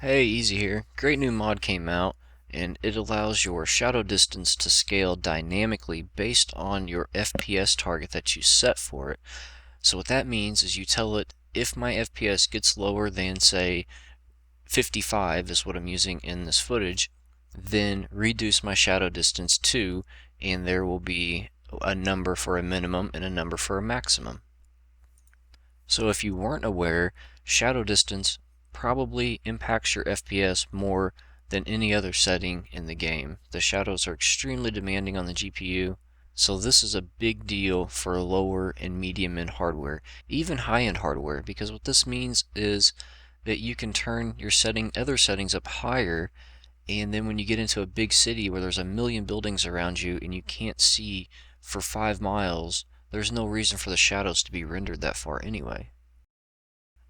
Hey, Easy here. Great new mod came out, and it allows your shadow distance to scale dynamically based on your FPS target that you set for it. So what that means is you tell it, if my FPS gets lower than, say, 55 is what I'm using in this footage, then reduce my shadow distance to, and there will be a number for a minimum and a number for a maximum. So if you weren't aware, shadow distance probably impacts your FPS more than any other setting in the game. The shadows are extremely demanding on the GPU, so this is a big deal for lower and medium-end hardware, even high-end hardware, because what this means is that you can turn your other settings up higher, and then when you get into a big city where there's a million buildings around you and you can't see for 5 miles, there's no reason for the shadows to be rendered that far anyway.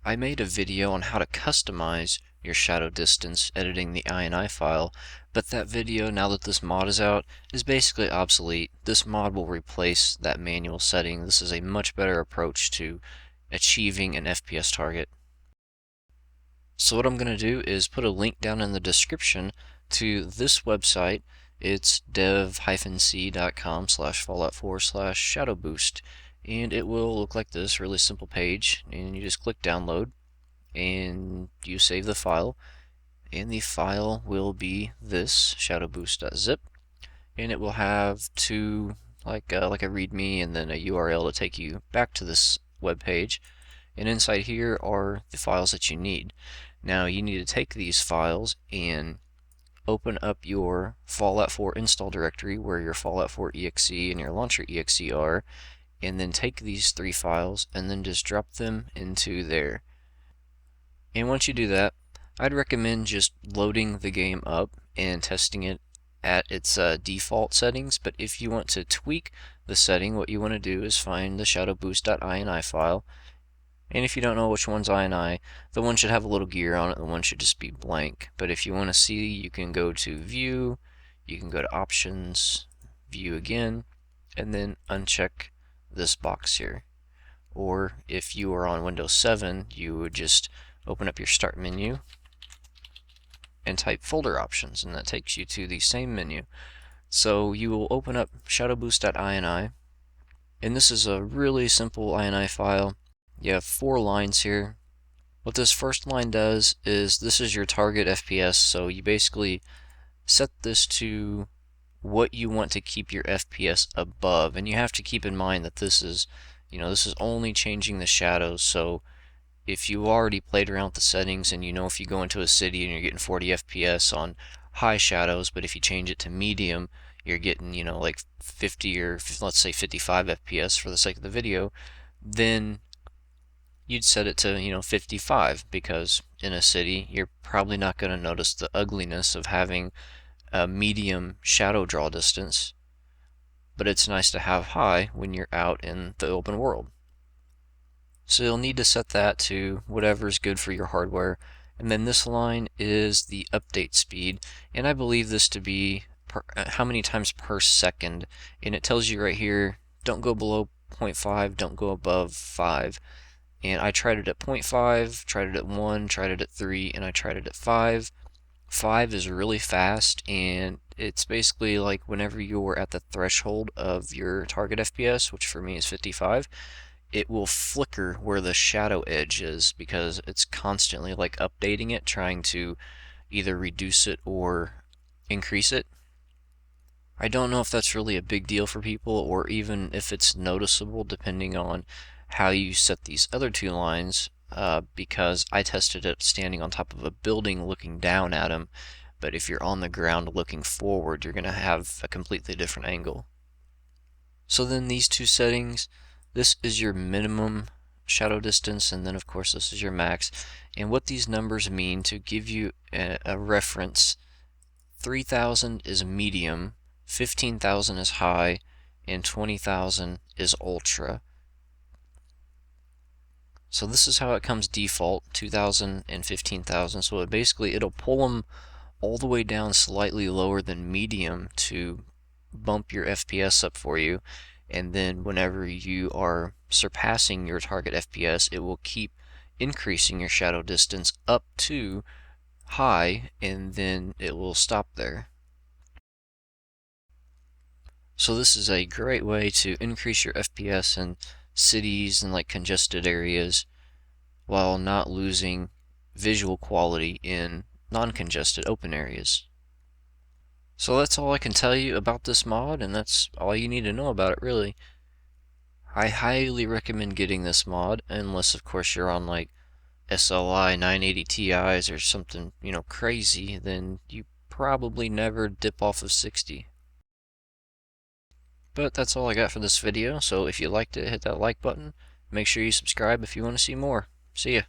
I made a video on how to customize your shadow distance editing the INI file, but that video, now that this mod is out, is basically obsolete. This mod will replace that manual setting. This is a much better approach to achieving an FPS target. So what I'm going to do is put a link down in the description to this website. It's dev-c.com/fallout4/shadowboost, and it will look like this, really simple page, and you just click download and you save the file, and the file will be this shadowboost.zip, and it will have two, like a readme and then a URL to take you back to this web page, and inside here are the files that you need. Now you need to take these files and open up your Fallout 4 install directory where your Fallout 4 exe and your launcher exe are, and then take these three files and then just drop them into there. And once you do that, I'd recommend just loading the game up and testing it at its default settings, but if you want to tweak the setting, what you want to do is find the shadowboost.ini file. And if you don't know which one's INI, the one should have a little gear on it, the one should just be blank. But if you want to see, you can go to View, you can go to Options, View again, and then uncheck this box here. Or if you are on Windows 7, you would just open up your Start menu and type Folder Options, and that takes you to the same menu. So you will open up shadowboost.ini, and this is a really simple INI file. You have 4 lines here. What this first line does is this is your target FPS, so you basically set this to what you want to keep your FPS above, and you have to keep in mind that this is only changing the shadows. So if you already played around with the settings and if you go into a city and you're getting 40 FPS on high shadows, but if you change it to medium, you're getting like 50 or let's say 55 FPS for the sake of the video, then you'd set it to 55, because in a city you're probably not going to notice the ugliness of having a medium shadow draw distance, but it's nice to have high when you're out in the open world. So you'll need to set that to whatever's good for your hardware. And then this line is the update speed, and I believe this to be how many times per second, and it tells you right here, don't go below 0.5, don't go above 5. And I tried it at 0.5, tried it at 1, tried it at 3, and I tried it at 5. 5 is really fast, and it's basically like whenever you're at the threshold of your target FPS, which for me is 55, it will flicker where the shadow edge is, because it's constantly like updating it, trying to either reduce it or increase it. I don't know if that's really a big deal for people, or even if it's noticeable depending on how you set these other 2 lines, because I tested it standing on top of a building looking down at them, but if you're on the ground looking forward, you're going to have a completely different angle. So then these 2 settings, this is your minimum shadow distance, and then of course this is your max. And what these numbers mean, to give you a reference, 3000 is medium, 15,000 is high, and 20,000 is ultra. So this is how it comes default, 2,000 and 15,000. So it'll pull them all the way down slightly lower than medium to bump your FPS up for you. And then whenever you are surpassing your target FPS, it will keep increasing your shadow distance up to high, and then it will stop there. So this is a great way to increase your FPS in cities and like congested areas while not losing visual quality in non-congested open areas. So that's all I can tell you about this mod, and that's all you need to know about it, really. I highly recommend getting this mod, unless of course you're on like SLI 980 Ti's or something, crazy, then you probably never dip off of 60. But that's all I got for this video, so if you liked it, hit that like button. Make sure you subscribe if you want to see more. See ya.